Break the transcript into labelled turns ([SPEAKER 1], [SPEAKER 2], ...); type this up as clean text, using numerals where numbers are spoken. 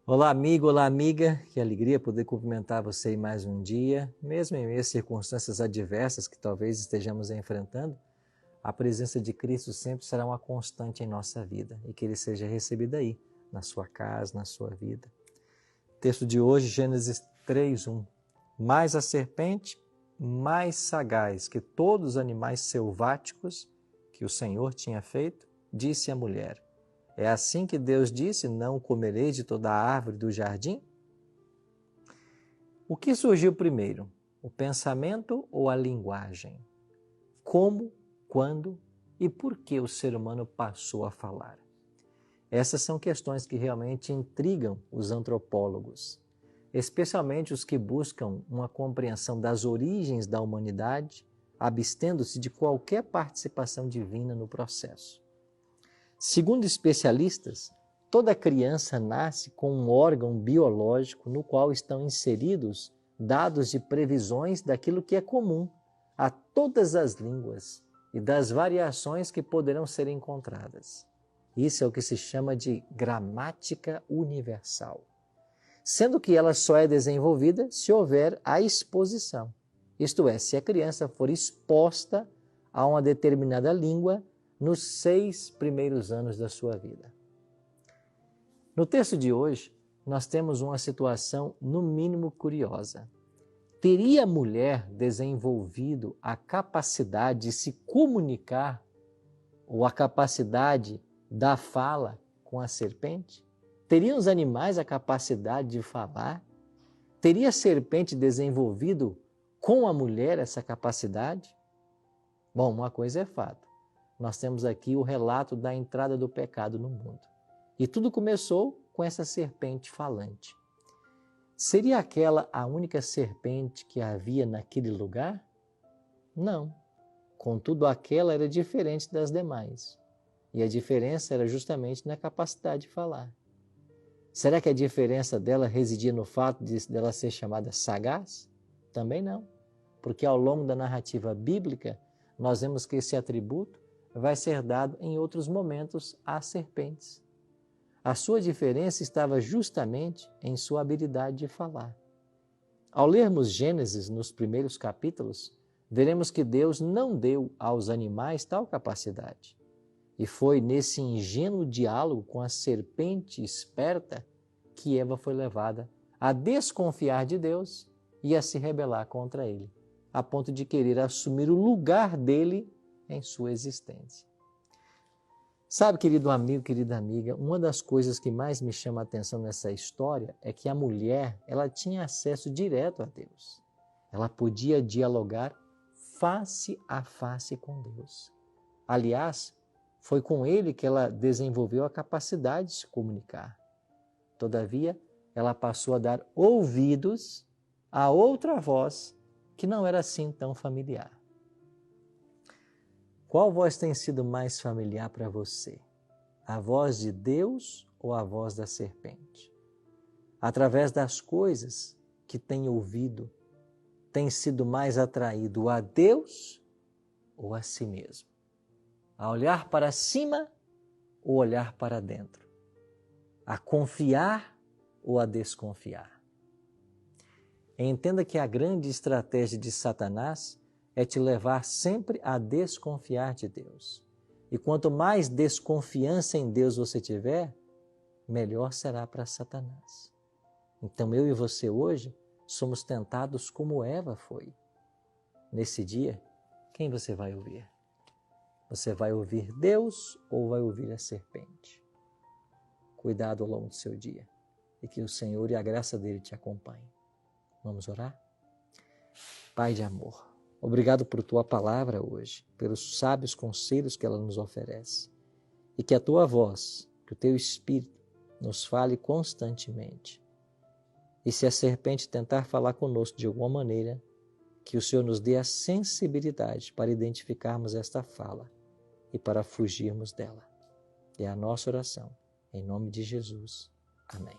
[SPEAKER 1] Olá, amigo, olá, amiga. Que alegria poder cumprimentar você em mais um dia, mesmo em meio às circunstâncias adversas que talvez estejamos enfrentando. A presença de Cristo sempre será uma constante em nossa vida e que Ele seja recebido aí, na sua casa, na sua vida. Texto de hoje, Gênesis 3:1. Mais a serpente, mais sagaz que todos os animais selváticos que o Senhor tinha feito, disse à mulher: é assim que Deus disse, não comereis de toda a árvore do jardim? O que surgiu primeiro, o pensamento ou a linguagem? Como, quando e por que o ser humano passou a falar? Essas são questões que realmente intrigam os antropólogos, especialmente os que buscam uma compreensão das origens da humanidade, abstendo-se de qualquer participação divina no processo. Segundo especialistas, toda criança nasce com um órgão biológico no qual estão inseridos dados de previsões daquilo que é comum a todas as línguas e das variações que poderão ser encontradas. Isso é o que se chama de gramática universal, sendo que ela só é desenvolvida se houver a exposição, isto é, se a criança for exposta a uma determinada língua nos 6 primeiros anos da sua vida. No texto de hoje, nós temos uma situação no mínimo curiosa. Teria a mulher desenvolvido a capacidade de se comunicar ou a capacidade da fala com a serpente? Teriam os animais a capacidade de falar? Teria a serpente desenvolvido com a mulher essa capacidade? Bom, uma coisa é fato. Nós temos aqui o relato da entrada do pecado no mundo. E tudo começou com essa serpente falante. Seria aquela a única serpente que havia naquele lugar? Não. Contudo, aquela era diferente das demais. E a diferença era justamente na capacidade de falar. Será que a diferença dela residia no fato dela ser chamada sagaz? Também não. Porque ao longo da narrativa bíblica, nós vemos que esse atributo vai ser dado em outros momentos às serpentes. A sua diferença estava justamente em sua habilidade de falar. Ao lermos Gênesis nos primeiros capítulos, veremos que Deus não deu aos animais tal capacidade. E foi nesse ingênuo diálogo com a serpente esperta que Eva foi levada a desconfiar de Deus e a se rebelar contra ele, a ponto de querer assumir o lugar dele em sua existência. Sabe, querido amigo, querida amiga, uma das coisas que mais me chama a atenção nessa história é que a mulher, ela tinha acesso direto a Deus. Ela podia dialogar face a face com Deus. Aliás, foi com ele que ela desenvolveu a capacidade de se comunicar. Todavia, ela passou a dar ouvidos a outra voz que não era assim tão familiar. Qual voz tem sido mais familiar para você? A voz de Deus ou a voz da serpente? Através das coisas que tem ouvido, tem sido mais atraído a Deus ou a si mesmo? A olhar para cima ou olhar para dentro? A confiar ou a desconfiar? Entenda que a grande estratégia de Satanás é te levar sempre a desconfiar de Deus. E quanto mais desconfiança em Deus você tiver, melhor será para Satanás. Então eu e você hoje somos tentados como Eva foi. Nesse dia, quem você vai ouvir? Você vai ouvir Deus ou vai ouvir a serpente? Cuidado ao longo do seu dia e que o Senhor e a graça dele te acompanhem. Vamos orar? Pai de amor, obrigado por tua palavra hoje, pelos sábios conselhos que ela nos oferece. E que a tua voz, que o teu Espírito nos fale constantemente. E se a serpente tentar falar conosco de alguma maneira, que o Senhor nos dê a sensibilidade para identificarmos esta fala e para fugirmos dela. É a nossa oração. Em nome de Jesus. Amém.